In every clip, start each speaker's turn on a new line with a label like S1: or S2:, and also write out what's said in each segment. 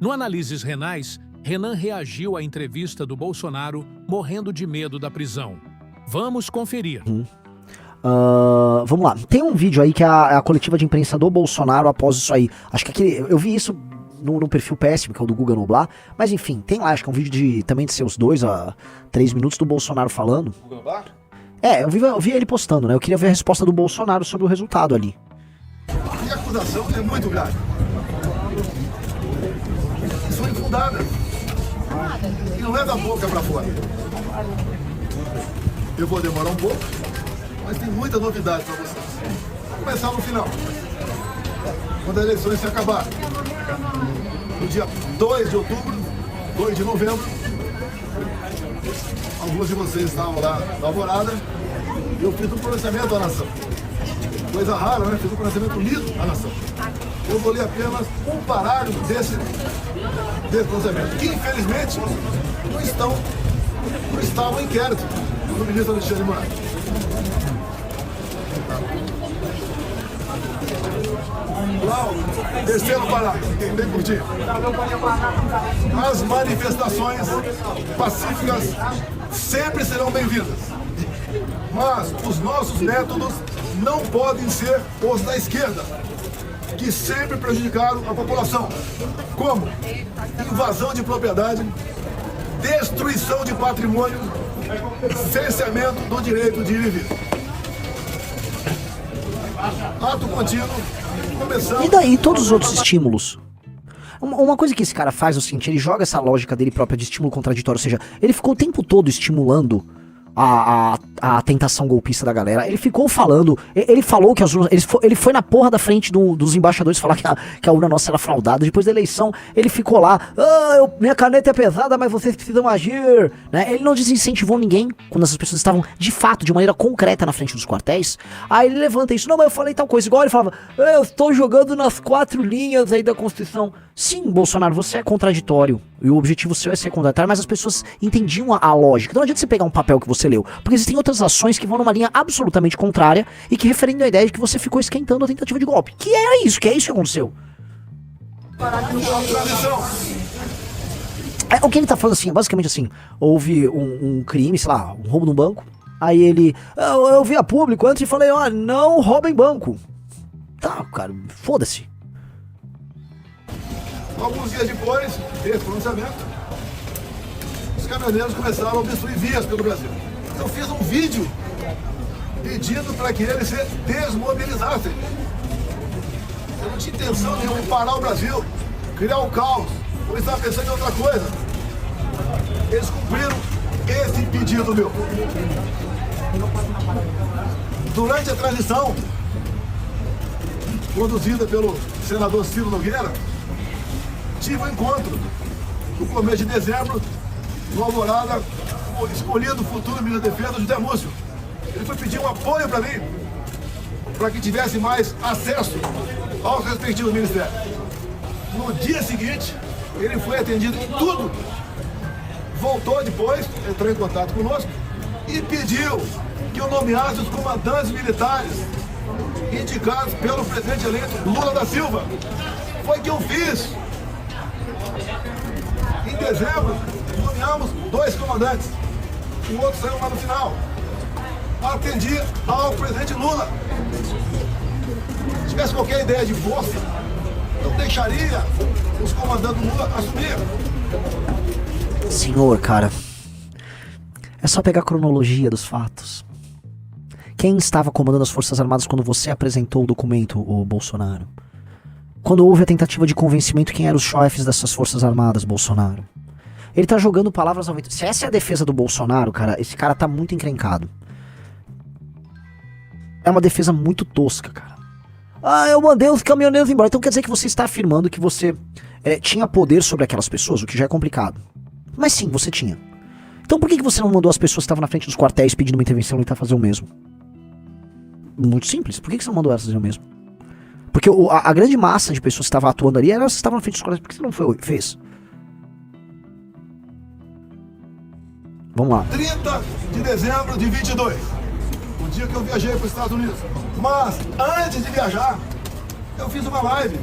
S1: No Análises Renais, Renan reagiu à entrevista do Bolsonaro, morrendo de medo da prisão. Vamos conferir.
S2: Vamos lá. Tem um vídeo aí que é a coletiva de imprensa do Bolsonaro após isso aí. Acho que eu vi isso no perfil péssimo, que é o do Guga Noblar. Mas enfim, tem lá, acho que é um vídeo também de seus 2 a 3 minutos do Bolsonaro falando.
S3: Guga Noblar?
S2: Eu vi ele postando, né? Eu queria ver a resposta do Bolsonaro sobre o resultado ali.
S4: E a acusação é muito grave. São infundadas. E não é da boca para fora. Eu vou demorar um pouco, mas tem muita novidade para vocês. Vou começar no final. Quando as eleições se acabarem. No dia 2 de outubro, 2 de novembro, alguns de vocês estavam lá na Alvorada, eu fiz um pronunciamento à nação. Coisa rara, né? Fiz um pronunciamento lido à nação. Eu vou ler apenas um parágrafo desse pronunciamento, que infelizmente não estava em inquérito do ministro Alexandre de Moraes. Lá, o terceiro parágrafo, bem curtinho. As manifestações pacíficas sempre serão bem-vindas, mas os nossos métodos não podem ser os da esquerda, que sempre prejudicaram a população, como invasão de propriedade, destruição de patrimônio, cerceamento do direito de ir e vir. Ato contínuo, começando...
S2: E daí, todos os outros estímulos? Uma coisa que esse cara faz é o seguinte, ele joga essa lógica dele própria de estímulo contraditório, ou seja, ele ficou o tempo todo estimulando a tentação golpista da galera. Ele ficou falando, ele falou que as urnas, ele foi na porra da frente dos embaixadores falar que a urna nossa era fraudada. Depois da eleição, ele ficou lá, minha caneta é pesada, mas vocês precisam agir, né? Ele não desincentivou ninguém quando essas pessoas estavam, de fato, de maneira concreta na frente dos quartéis. Aí ele levanta isso, não, mas eu falei tal coisa, igual ele falava, eu estou jogando nas 4 linhas aí da Constituição. Sim, Bolsonaro, você é contraditório, e o objetivo seu é ser contraditório, mas as pessoas entendiam a lógica. Então não adianta você pegar um papel que você leu, porque existem outras ações que vão numa linha absolutamente contrária e que referendam a ideia de que você ficou esquentando a tentativa de golpe. Que é isso que aconteceu. O que ele tá falando assim, basicamente assim, houve um crime, sei lá, um roubo no banco, aí ele, eu vi a público antes e falei, não roubem banco. Tá, cara, foda-se.
S4: Alguns dias depois desse pronunciamento, os caminhoneiros começaram a obstruir vias pelo Brasil. Eu fiz um vídeo pedindo para que eles se desmobilizassem. Eu não tinha intenção nenhuma de parar o Brasil, criar um caos, ou estava pensando em outra coisa. Eles cumpriram esse pedido meu. Durante a transição, conduzida pelo senador Ciro Nogueira, tive um encontro no começo de dezembro, no Alvorada, o escolhido futuro ministro da Defesa, José Múcio. Ele foi pedir um apoio para mim, para que tivesse mais acesso aos respectivos ministérios. No dia seguinte, ele foi atendido em tudo. Voltou depois, entrou em contato conosco e pediu que eu nomeasse os comandantes militares indicados pelo presidente eleito Lula da Silva. Foi o que eu fiz. Em dezembro, nomeamos 2 comandantes. O outro saiu lá no final. Atendi ao presidente Lula. Se tivesse qualquer ideia de força, eu deixaria os comandantes do Lula assumir.
S2: Senhor, cara, é só pegar a cronologia dos fatos. Quem estava comandando as Forças Armadas quando você apresentou o documento, o Bolsonaro? Quando houve a tentativa de convencimento, quem eram os chefes dessas Forças Armadas, Bolsonaro? Ele tá jogando palavras ao vento. Se essa é a defesa do Bolsonaro, cara, esse cara tá muito encrencado. É uma defesa muito tosca, cara. Eu mandei os caminhoneiros embora. Então quer dizer que você está afirmando que você tinha poder sobre aquelas pessoas, o que já é complicado. Mas sim, você tinha. Então por que você não mandou as pessoas que estavam na frente dos quartéis pedindo uma intervenção e tentar fazer o mesmo? Muito simples. Por que você não mandou elas fazer o mesmo? Porque a grande massa de pessoas que estavam atuando ali, elas estavam na frente dos quartéis. Por que você não fez? Vamos lá.
S4: 30 de dezembro de 22. O dia que eu viajei para os Estados Unidos. Mas, antes de viajar, eu fiz uma live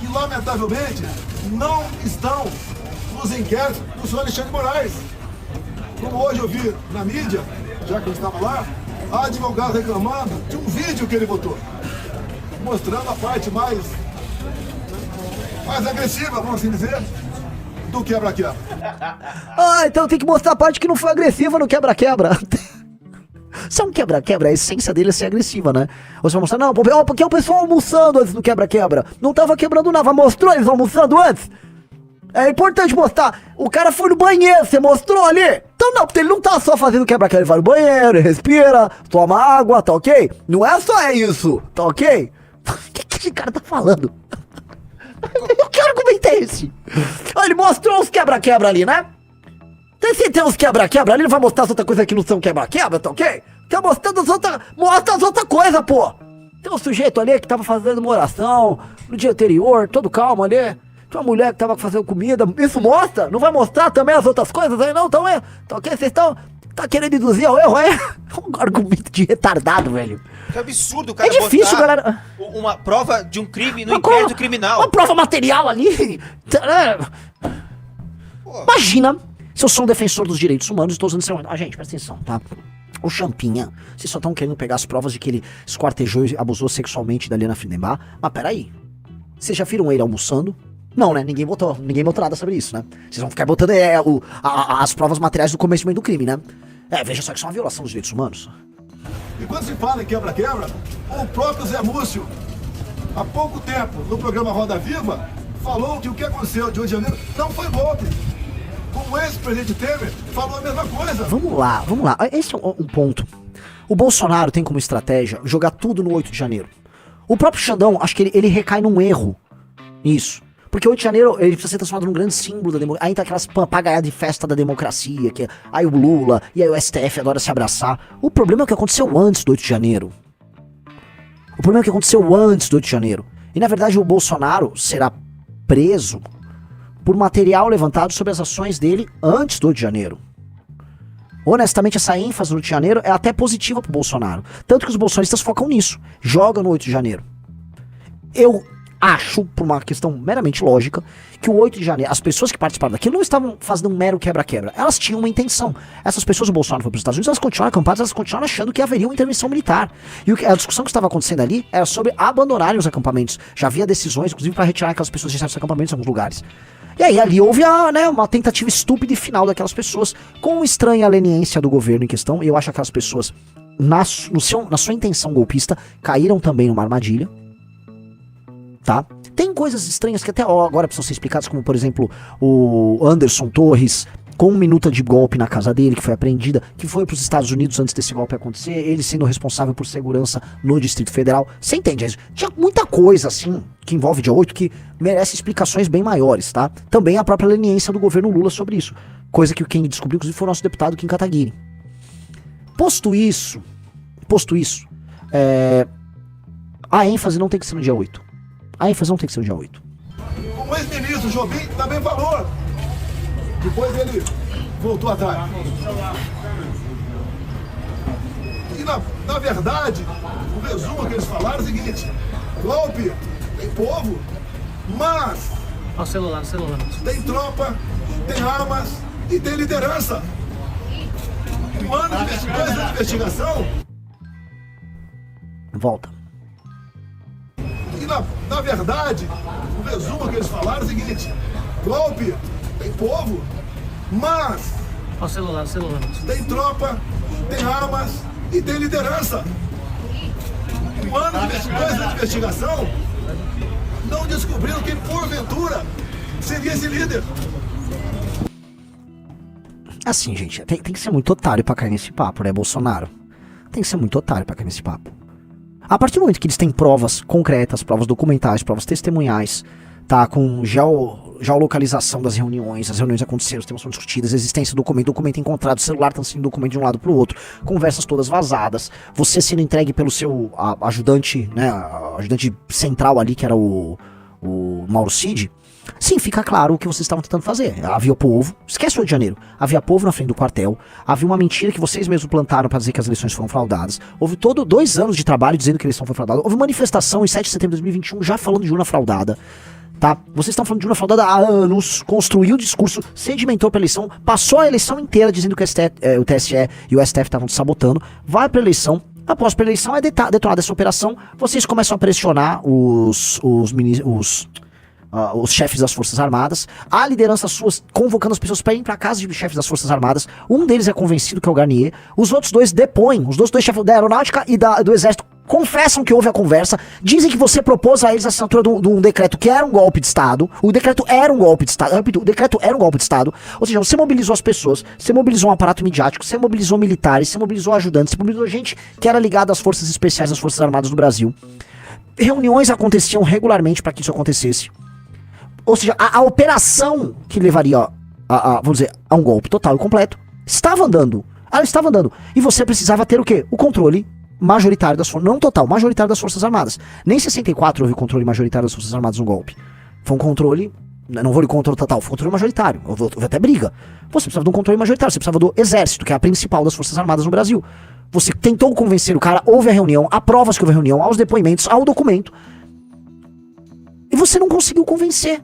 S4: que lamentavelmente não estão nos inquéritos do senhor Alexandre de Moraes. Como hoje eu vi na mídia, já que eu estava lá, a advogada reclamando de um vídeo que ele botou, mostrando a parte mais agressiva, vamos assim dizer, do quebra-quebra.
S2: Ah, então tem que mostrar a parte que não foi agressiva no quebra-quebra. Se é um quebra-quebra, a essência dele é ser agressiva, né? Você vai mostrar, não, porque é o pessoal almoçando antes do quebra-quebra. Não tava quebrando nada, mostrou eles almoçando antes? É importante mostrar. O cara foi no banheiro, você mostrou ali? Então não, porque ele não tá só fazendo quebra-quebra, ele vai no banheiro, ele respira, toma água, tá ok? Não é só isso, tá ok? O que esse cara tá falando? Que argumento é esse? Ele mostrou os quebra-quebra ali, né? Se tem uns quebra-quebra ali, ele vai mostrar as outras coisas que não são quebra-quebra, tá ok? Tá mostrando as outras... Mostra as outras coisas, pô! Tem um sujeito ali que tava fazendo uma oração no dia anterior, todo calmo ali. Tem uma mulher que tava fazendo comida. Isso mostra? Não vai mostrar também as outras coisas aí não? Então é... Tá ok? Vocês estão... Tá querendo induzir ao erro, é? Um argumento de retardado, velho.
S3: Que absurdo, cara.
S2: É difícil, galera.
S3: Uma prova de um crime no inquérito criminal.
S2: Uma prova material ali. Imagina se eu sou um defensor dos direitos humanos e estou usando esse argumento. Ah, gente, presta atenção, tá? O Champinha, vocês só estão querendo pegar as provas de que ele esquartejou e abusou sexualmente da Liana Friedenbach. Mas peraí. Vocês já viram ele almoçando? Não, né? Ninguém botou nada sobre isso, né? Vocês vão ficar botando as provas materiais do cometimento do crime, né? Veja só que isso é uma violação dos direitos humanos.
S4: E quando se fala em quebra-quebra, o próprio Zé Múcio, há pouco tempo, no programa Roda Viva, falou que o que aconteceu de 8 de janeiro não foi golpe. O ex-presidente Temer falou a mesma coisa. Vamos
S2: lá. Esse é um ponto. O Bolsonaro tem como estratégia jogar tudo no 8 de janeiro. O próprio Xandão, acho que ele recai num erro nisso. Porque o 8 de janeiro, ele precisa ser transformado num grande símbolo da democracia. Aí tá aquelas papagaiadas de festa da democracia, que aí o Lula e aí o STF adora se abraçar. O problema é o que aconteceu antes do 8 de janeiro. E na verdade o Bolsonaro será preso por material levantado sobre as ações dele antes do 8 de janeiro. Honestamente, essa ênfase no 8 de janeiro é até positiva pro Bolsonaro. Tanto que os bolsonaristas focam nisso. Jogam no 8 de janeiro. Eu acho, por uma questão meramente lógica, que o 8 de janeiro, as pessoas que participaram daquilo não estavam fazendo um mero quebra-quebra. Elas tinham uma intenção. Essas pessoas, o Bolsonaro foi para os Estados Unidos, elas continuaram acampadas, elas continuaram achando que haveria uma intervenção militar. E a discussão que estava acontecendo ali era sobre abandonarem os acampamentos. Já havia decisões, inclusive, para retirar aquelas pessoas de certos acampamentos em alguns lugares. E aí ali houve uma tentativa estúpida e final daquelas pessoas, com estranha leniência do governo em questão, e eu acho que aquelas pessoas, na sua intenção golpista, caíram também numa armadilha. Tá? Tem coisas estranhas que até agora precisam ser explicadas, como por exemplo o Anderson Torres com 1 minuto de golpe na casa dele, que foi apreendida, que foi para os Estados Unidos antes desse golpe acontecer, ele sendo responsável por segurança no Distrito Federal. Você entende isso? Tinha muita coisa assim que envolve dia 8 que merece explicações bem maiores, tá? Também a própria leniência do governo Lula sobre isso, coisa que quem descobriu inclusive foi o nosso deputado Kim Kataguiri. Posto isso, a ênfase não tem que ser no dia 8. A ênfase não tem que ser no dia 8.
S4: O ex-ministro Jobim também falou. Depois ele voltou atrás. E na verdade, o resumo que eles falaram é o seguinte: golpe tem povo, mas
S5: o celular.
S4: Tem tropa, tem armas e tem liderança. Um ano de investigação.
S2: Volta.
S4: E na verdade, o resumo que eles falaram é o seguinte: golpe tem povo, mas
S5: o celular.
S4: Tem tropa, tem armas e tem liderança. Um ano de investigação, não descobriram quem porventura seria esse líder.
S2: Assim, gente, tem que ser muito otário pra cair nesse papo, né, Bolsonaro? Tem que ser muito otário pra cair nesse papo. A partir do momento que eles têm provas concretas, provas documentais, provas testemunhais, tá, com geolocalização das reuniões, as reuniões aconteceram, os temas são discutidos, existência do documento encontrado, celular transferindo documento de um lado pro outro, conversas todas vazadas, você sendo entregue pelo seu ajudante, né, ajudante central ali, que era o Mauro Cid. Sim, fica claro o que vocês estavam tentando fazer. Havia o povo, esquece o Rio de Janeiro, havia povo na frente do quartel, havia uma mentira que vocês mesmos plantaram para dizer que as eleições foram fraudadas, houve 2 anos de trabalho dizendo que a eleição foi fraudada, houve manifestação em 7 de setembro de 2021 já falando de urna fraudada. Tá? Vocês estão falando de uma fraudada há anos, construiu o discurso, sedimentou pra eleição, passou a eleição inteira dizendo que o TSE e o STF estavam sabotando, vai pra eleição, após a eleição é detonada essa operação, vocês começam a pressionar os chefes das Forças Armadas, a liderança suas convocando as pessoas para ir para casa de chefes das Forças Armadas. Um deles é convencido, que é o Garnier. Os outros dois depõem, os dois chefes da Aeronáutica e do Exército confessam que houve a conversa, dizem que você propôs a eles a assinatura de um decreto que era um golpe de Estado. O decreto era um golpe de Estado. Eu repito, o decreto era um golpe de Estado. Ou seja, você mobilizou as pessoas, você mobilizou um aparato midiático, você mobilizou militares, você mobilizou ajudantes, você mobilizou gente que era ligada às forças especiais das Forças Armadas do Brasil. Reuniões aconteciam regularmente para que isso acontecesse. Ou seja, a operação que levaria vamos dizer, a um golpe total e completo estava andando. Ela estava andando. E você precisava ter o quê? O controle majoritário das forças, não total, majoritário das Forças Armadas. Nem em 64 houve controle majoritário das Forças Armadas no golpe. Foi um controle, não vou lhe controle total, foi um controle majoritário. Houve até briga. Você precisava de um controle majoritário, você precisava do Exército, que é a principal das Forças Armadas no Brasil. Você tentou convencer o cara, houve a reunião, há provas que houve a reunião, há os depoimentos, há o documento. E você não conseguiu convencer.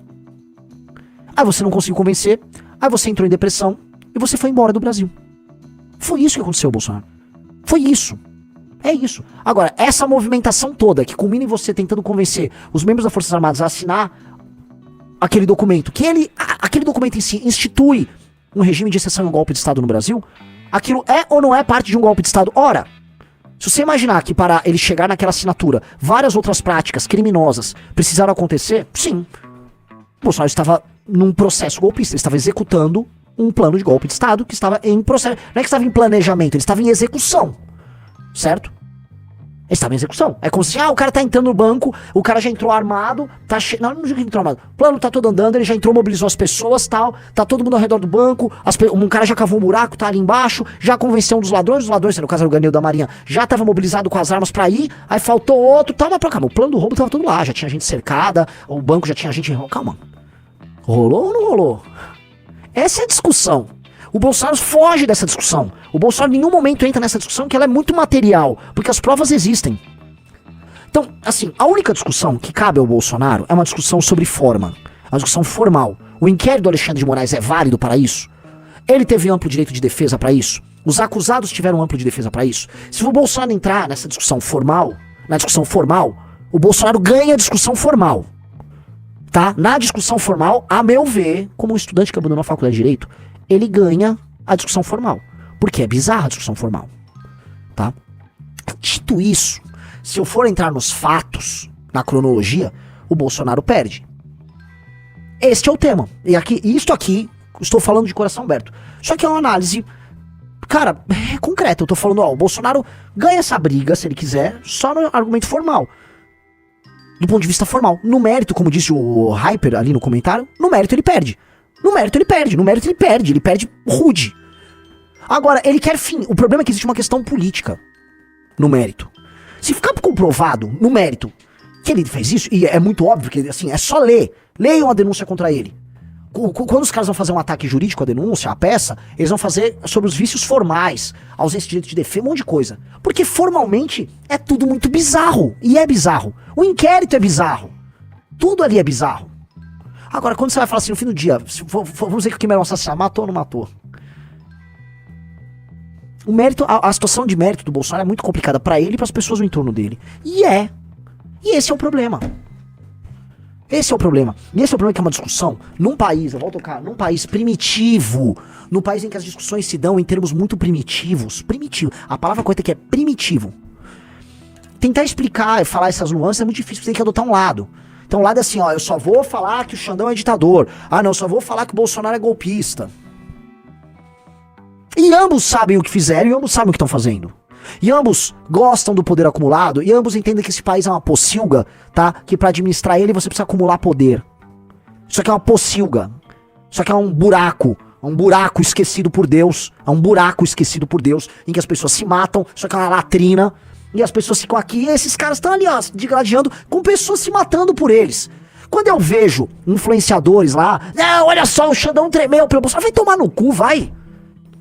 S2: Aí você não conseguiu convencer, aí você entrou em depressão e você foi embora do Brasil. Foi isso que aconteceu, Bolsonaro. Foi isso. É isso. Agora, essa movimentação toda, que culmina em você tentando convencer os membros das Forças Armadas a assinar aquele documento, aquele documento em si institui um regime de exceção e um golpe de Estado no Brasil, aquilo é ou não é parte de um golpe de Estado? Ora, se você imaginar que para ele chegar naquela assinatura, várias outras práticas criminosas precisaram acontecer, sim. O Bolsonaro estava num processo golpista, ele estava executando um plano de golpe de Estado que estava em processo. Não é que estava em planejamento, ele estava em execução. Certo? Ele estava em execução. É como se, o cara tá entrando no banco, o cara já entrou armado, não digo que entrou armado. O plano tá todo andando, ele já entrou, mobilizou as pessoas, tal, tá todo mundo ao redor do banco, um cara já cavou um buraco, tá ali embaixo, já convenceu um dos ladrões, no caso era o Garnier da Marinha, já tava mobilizado com as armas pra ir, aí faltou outro, tal, mas pra cá, o plano do roubo tava todo lá, já tinha gente cercada, o banco já tinha gente... Calma. Rolou ou não rolou? Essa é a discussão. O Bolsonaro foge dessa discussão. O Bolsonaro em nenhum momento entra nessa discussão, que ela é muito material, porque as provas existem. Então, assim, a única discussão que cabe ao Bolsonaro é uma discussão sobre forma, uma discussão formal. O inquérito do Alexandre de Moraes é válido para isso? Ele teve amplo direito de defesa para isso? Os acusados tiveram amplo de defesa para isso? Se o Bolsonaro entrar nessa discussão formal, o Bolsonaro ganha a discussão formal. Tá? Na discussão formal, a meu ver, como um estudante que abandonou a faculdade de Direito, ele ganha a discussão formal. Porque é bizarra a discussão formal. Tá? Dito isso, se eu for entrar nos fatos, na cronologia, o Bolsonaro perde. Este é o tema. E isto aqui, estou falando de coração aberto. Só que é uma análise, cara, concreta. Eu tô falando, o Bolsonaro ganha essa briga, se ele quiser, só no argumento formal. Do ponto de vista formal. No mérito, como disse o Hyper ali no comentário, no mérito ele perde. Ele perde rude. Agora, ele quer fim. O problema é que existe uma questão política no mérito. Se ficar comprovado, no mérito, que ele fez isso, e é muito óbvio que, assim, é só ler. Leiam a denúncia contra ele. Quando os caras vão fazer um ataque jurídico à denúncia, à peça, eles vão fazer sobre os vícios formais, ausência de direito de defesa, um monte de coisa. Porque formalmente é tudo muito bizarro. E é bizarro. O inquérito é bizarro. Tudo ali é bizarro. Agora, quando você vai falar assim, no fim do dia, vamos dizer que o Kim era um assassino, matou ou não matou? O mérito, a situação de mérito do Bolsonaro é muito complicada pra ele e pras pessoas no entorno dele. E esse é o problema. E esse é o problema que é uma discussão num país, eu volto a tocar, num país primitivo, num país em que as discussões se dão em termos muito primitivos. Primitivo. A palavra correta aqui é primitivo. Tentar explicar e falar essas nuances é muito difícil, você tem que adotar um lado. Então o lado é assim, eu só vou falar que o Xandão é ditador. Não, só vou falar que o Bolsonaro é golpista. E ambos sabem o que fizeram e ambos sabem o que estão fazendo. E ambos gostam do poder acumulado, e ambos entendem que esse país é uma pocilga, tá? Que pra administrar ele você precisa acumular poder. Isso aqui é uma pocilga. Isso aqui é um buraco esquecido por Deus. É um buraco esquecido por Deus, em que as pessoas se matam. Isso aqui é uma latrina. E as pessoas ficam aqui, e esses caras estão ali, degladiando, com pessoas se matando por eles. Quando eu vejo influenciadores lá, não, olha só, o Xandão tremeu pelo Bolsonaro, vai tomar no cu, vai.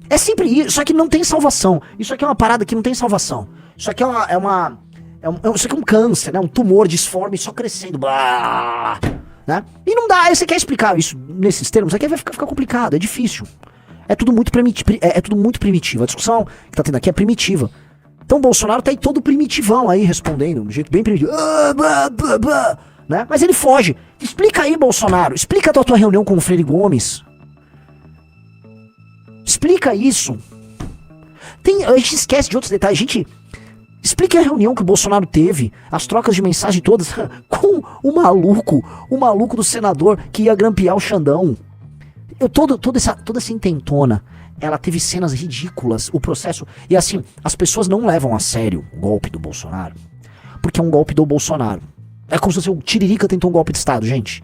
S2: É sempre isso, isso aqui não tem salvação. Isso aqui é uma parada que não tem salvação. Isso aqui isso aqui é um câncer, né? Um tumor disforme só crescendo. Blá. né? E não dá, aí você quer explicar isso nesses termos, aqui vai ficar complicado, é difícil. É tudo muito primitivo. A discussão que tá tendo aqui é primitiva. Então o Bolsonaro tá aí todo primitivão aí, respondendo, de um jeito bem primitivo. Né? Mas ele foge. Explica aí, Bolsonaro. Explica a tua reunião com o Freire Gomes. Explica isso. A gente esquece de outros detalhes. Explique a reunião que o Bolsonaro teve, as trocas de mensagem todas, com o maluco do senador que ia grampear o Xandão. Toda essa intentona, ela teve cenas ridículas, o processo, e assim, as pessoas não levam a sério o golpe do Bolsonaro, porque é um golpe do Bolsonaro. É como se fosse o Tiririca tentou um golpe de Estado, gente.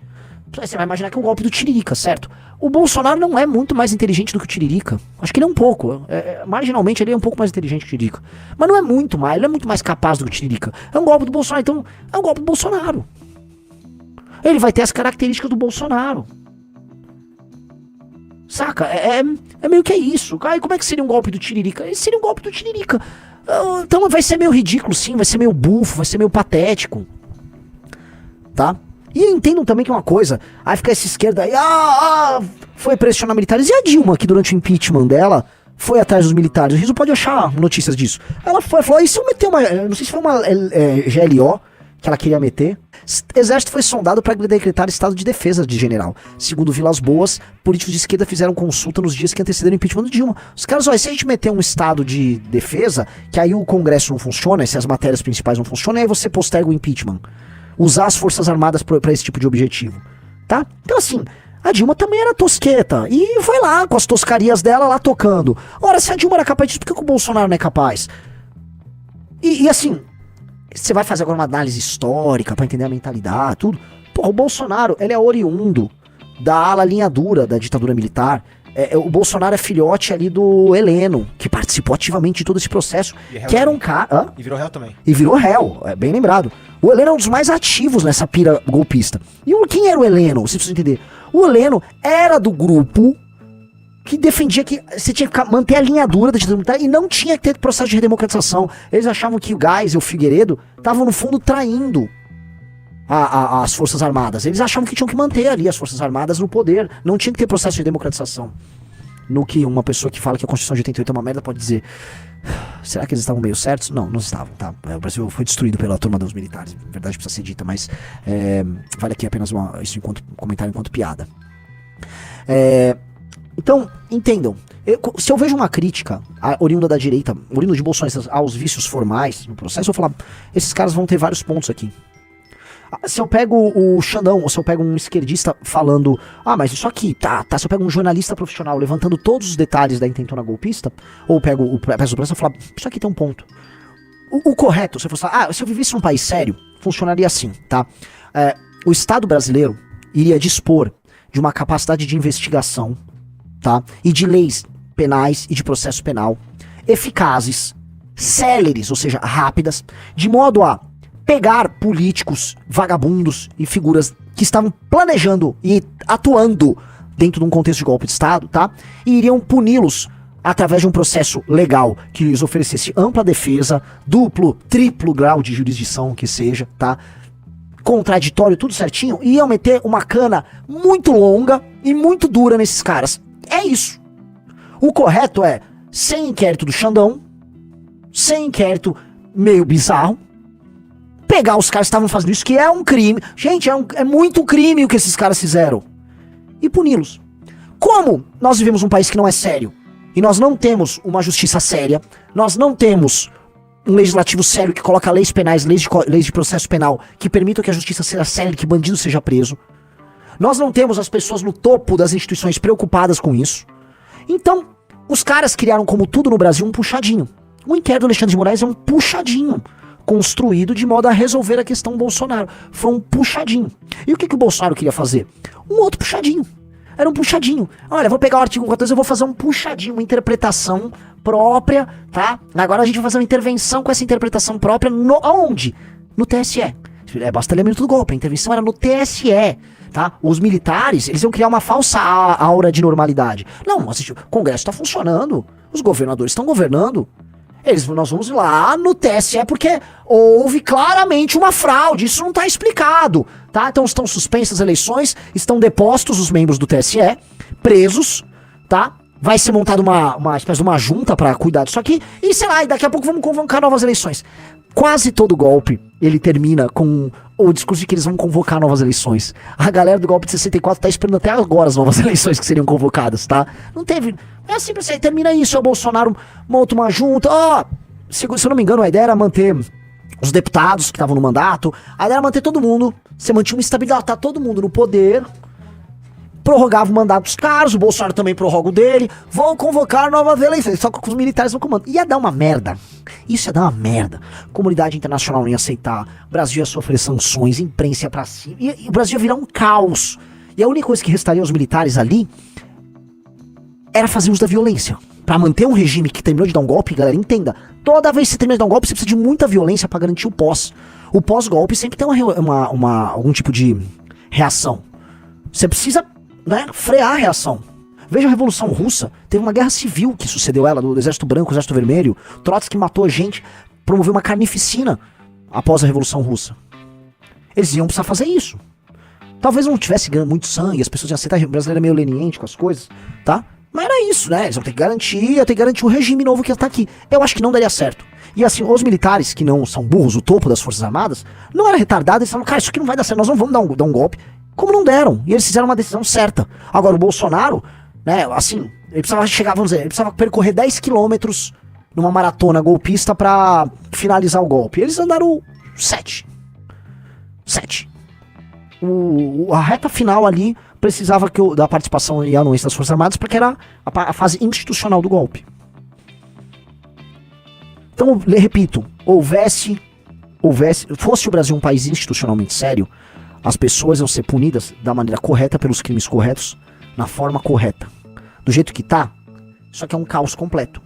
S2: Você vai imaginar que é um golpe do Tiririca, certo? O Bolsonaro não é muito mais inteligente do que o Tiririca. Acho que ele é um pouco. Marginalmente ele é um pouco mais inteligente que o Tiririca. Mas não é muito mais. Ele é muito mais capaz do que o Tiririca. É um golpe do Bolsonaro. Então, é um golpe do Bolsonaro. Ele vai ter as características do Bolsonaro. Saca? É meio que é isso. Ai, como é que seria um golpe do Tiririca? Seria um golpe do Tiririca. Então vai ser meio ridículo, sim. Vai ser meio bufo. Vai ser meio patético. Tá? E entendam também que uma coisa, aí fica essa esquerda aí, foi pressionar militares. E a Dilma, que durante o impeachment dela, foi atrás dos militares. O Riso pode achar notícias disso. Ela falou, e se eu meter não sei se foi uma GLO que ela queria meter. Exército foi sondado para decretar estado de defesa de general. Segundo Vilas Boas, políticos de esquerda fizeram consulta nos dias que antecederam o impeachment do Dilma. Os caras, olha, se a gente meter um estado de defesa, que aí o Congresso não funciona, se as matérias principais não funcionam, aí você posterga o impeachment. Usar as Forças Armadas pra esse tipo de objetivo, tá? Então assim, a Dilma também era tosqueta, e foi lá com as toscarias dela lá tocando. Ora, se a Dilma era capaz disso, por que o Bolsonaro não é capaz? E assim, você vai fazer agora uma análise histórica pra entender a mentalidade, tudo. Pô, o Bolsonaro, ele é oriundo da ala linha dura da ditadura militar. O Bolsonaro é filhote ali do Heleno, que participou ativamente de todo esse processo, que era um cara...
S3: E virou réu também.
S2: E virou réu, é bem lembrado. O Heleno é um dos mais ativos nessa pira golpista. E quem era o Heleno? Você precisa entender. O Heleno era do grupo que defendia que você tinha que manter a linha dura da ditadura militar e não tinha que ter processo de redemocratização. Eles achavam que o Geis e o Figueiredo estavam, no fundo, traindo as Forças Armadas. Eles achavam que tinham que manter ali as Forças Armadas no poder. Não tinha que ter processo de democratização. No que uma pessoa que fala que a Constituição de 88 é uma merda pode dizer... Será que eles estavam meio certos? Não estavam, tá? O Brasil foi destruído pela turma dos militares. Na verdade precisa ser dita, mas vale aqui apenas isso enquanto comentário, enquanto piada. Então, entendam. Se eu vejo uma crítica oriunda da direita, oriunda de bolsonaristas aos vícios formais no processo, eu vou falar, esses caras vão ter vários pontos aqui. Se eu pego o Xandão, ou se eu pego um esquerdista falando, mas isso aqui, tá, se eu pego um jornalista profissional levantando todos os detalhes da intentona golpista, ou pego o peço do processo e falo, isso aqui tem um ponto. O correto, se eu fosse falar, se eu vivesse num país sério, funcionaria assim, tá? O Estado brasileiro iria dispor de uma capacidade de investigação, tá? E de leis penais e de processo penal eficazes, céleres, ou seja, rápidas, de modo a pegar políticos, vagabundos e figuras que estavam planejando e atuando dentro de um contexto de golpe de Estado, tá? E iriam puni-los através de um processo legal que lhes oferecesse ampla defesa, duplo, triplo grau de jurisdição que seja, tá? Contraditório, tudo certinho, e iam meter uma cana muito longa e muito dura nesses caras. É isso. O correto é, sem inquérito do Xandão, sem inquérito meio bizarro, pegar os caras que estavam fazendo isso, que é um crime. Gente, é muito crime o que esses caras fizeram. E puni-los. Como nós vivemos um país que não é sério, e nós não temos uma justiça séria, nós não temos um legislativo sério que coloca leis penais, leis de processo penal, que permitam que a justiça seja séria e que bandido seja preso. Nós não temos as pessoas no topo das instituições preocupadas com isso. Então, os caras criaram, como tudo no Brasil, um puxadinho. O inquérito do Alexandre de Moraes é um puxadinho construído de modo a resolver a questão Bolsonaro. Foi um puxadinho. E o que o Bolsonaro queria fazer? Um outro puxadinho. Era um puxadinho. Olha, vou pegar o artigo 14, eu vou fazer um puxadinho, uma interpretação própria, tá? Agora a gente vai fazer uma intervenção com essa interpretação própria aonde? No TSE. Basta ler do golpe, a intervenção era no TSE, tá? Os militares, eles iam criar uma falsa aura de normalidade. Não, o Congresso tá funcionando, os governadores estão governando. Nós vamos lá no TSE porque houve claramente uma fraude, isso não tá explicado, tá? tá? Então estão suspensas as eleições, estão depostos os membros do TSE, presos, tá? Vai ser montada uma espécie de uma junta pra cuidar disso aqui, e sei lá, e daqui a pouco vamos convocar novas eleições. Quase todo golpe, ele termina com o discurso de que eles vão convocar novas eleições. A galera do golpe de 64 tá esperando até agora as novas eleições que seriam convocadas, tá? Não teve... É simples assim, termina isso, o Bolsonaro monta uma junta, se eu não me engano, a ideia era manter os deputados que estavam no mandato, a ideia era manter todo mundo, você mantinha uma estabilidade, tá todo mundo no poder, prorrogava o mandato dos caras, o Bolsonaro também prorroga o dele, vão convocar novas eleições, só que os militares vão comandar. Ia dar uma merda. Isso ia dar uma merda. Comunidade internacional não ia aceitar, o Brasil ia sofrer sanções, imprensa ia pra cima, e o Brasil ia virar um caos. E a única coisa que restaria aos militares ali era fazer uso da violência. Pra manter um regime que terminou de dar um golpe, galera, entenda, toda vez que você termina de dar um golpe, você precisa de muita violência pra garantir o pós. O pós-golpe sempre tem algum tipo de reação. Você precisa, né, frear a reação. Veja a Revolução Russa, teve uma guerra civil que sucedeu ela, do Exército Branco, Exército Vermelho. Trotsky matou gente, promoveu uma carnificina após a Revolução Russa. Eles iam precisar fazer isso. Talvez não tivesse ganho muito sangue, as pessoas iam aceitar, o brasileiro é meio leniente com as coisas, tá? Mas era isso, né? Eles vão ter que garantir o regime novo que está aqui. Eu acho que não daria certo. E assim, os militares que não são burros, o topo das Forças Armadas, não era retardado, eles falaram, cara, isso aqui não vai dar certo, nós não vamos dar um golpe. Como não deram? E eles fizeram uma decisão certa. Agora, o Bolsonaro, né, assim, ele precisava chegar, vamos dizer, ele precisava percorrer 10 quilômetros numa maratona golpista pra finalizar o golpe. Eles andaram 7. A reta final ali precisava da participação e anuência das Forças Armadas, porque era a fase institucional do golpe. Então, repito, fosse o Brasil um país institucionalmente sério, as pessoas iam ser punidas da maneira correta pelos crimes corretos, na forma correta. Do jeito que tá, isso aqui é um caos completo.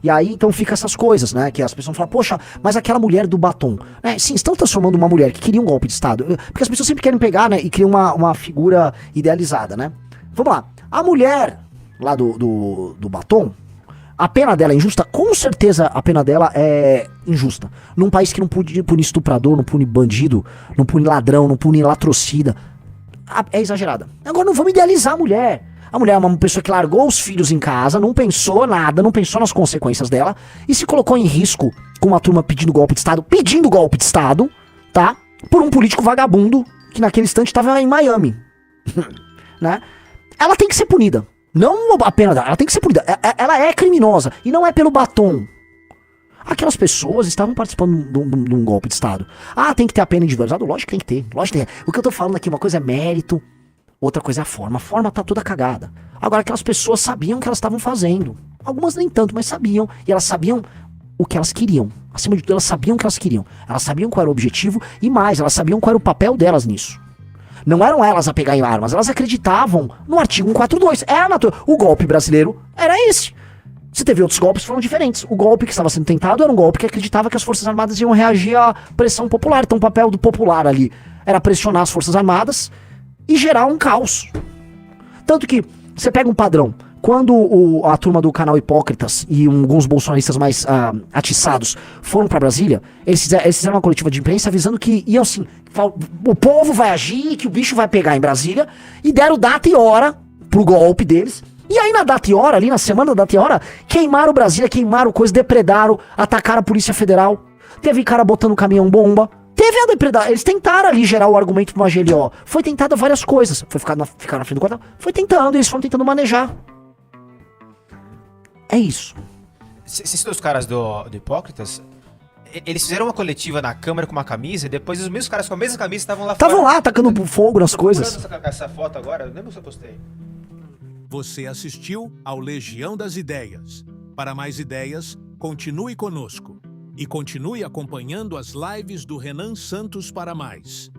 S2: E aí, então, fica essas coisas, né? Que as pessoas falam, poxa, mas aquela mulher do batom. Sim, estão transformando uma mulher que queria um golpe de Estado. Porque as pessoas sempre querem pegar, né? E criam uma figura idealizada, né? Vamos lá. A mulher lá do batom, a pena dela é injusta? Com certeza a pena dela é injusta. Num país que não pune estuprador, não pune bandido, não pune ladrão, não pune latrocida. É exagerada. Agora não vamos idealizar a mulher. A mulher é uma pessoa que largou os filhos em casa, não pensou nada, não pensou nas consequências dela e se colocou em risco com uma turma pedindo golpe de Estado, tá? Por um político vagabundo que naquele instante estava em Miami, né? Ela tem que ser punida. Não a pena dela, ela tem que ser punida. Ela é criminosa e não é pelo batom. Aquelas pessoas estavam participando de um golpe de Estado. Tem que ter a pena individualizada? Lógico que tem que ter. O que eu tô falando aqui, uma coisa é mérito, outra coisa é a forma. A forma tá toda cagada. Agora, aquelas pessoas sabiam o que elas estavam fazendo. Algumas nem tanto, mas sabiam. E elas sabiam o que elas queriam. Acima de tudo, elas sabiam o que elas queriam. Elas sabiam qual era o objetivo e mais, elas sabiam qual era o papel delas nisso. Não eram elas a pegar em armas, elas acreditavam no artigo 142. O golpe brasileiro era esse. Você teve outros golpes que foram diferentes. O golpe que estava sendo tentado era um golpe que acreditava que as Forças Armadas iam reagir à pressão popular. Então o papel do popular ali era pressionar as Forças Armadas e gerar um caos. Tanto que, você pega um padrão, quando a turma do canal Hipócritas e alguns bolsonaristas mais atiçados foram pra Brasília, eles fizeram uma coletiva de imprensa avisando que iam assim, o povo vai agir, que o bicho vai pegar em Brasília, e deram data e hora pro golpe deles. E aí na data e hora, ali na semana da data e hora, queimaram Brasília, queimaram coisa, depredaram, atacaram a Polícia Federal, teve cara botando caminhão bomba, teve a depredação, eles tentaram ali gerar o argumento pro GLO, foi tentado várias coisas, foi ficar na frente do quartel, foi tentando, eles foram tentando manejar. É isso.
S3: Você citou os caras do Hipócritas? Eles fizeram uma coletiva na Câmara com uma camisa e depois os mesmos caras com a mesma camisa estavam lá fora.
S2: Estavam lá atacando fogo nas coisas.
S3: Essa foto agora, eu lembro se eu postei.
S1: Você assistiu ao Legião das Ideias. Para mais ideias, continue conosco. E continue acompanhando as lives do Renan Santos para mais.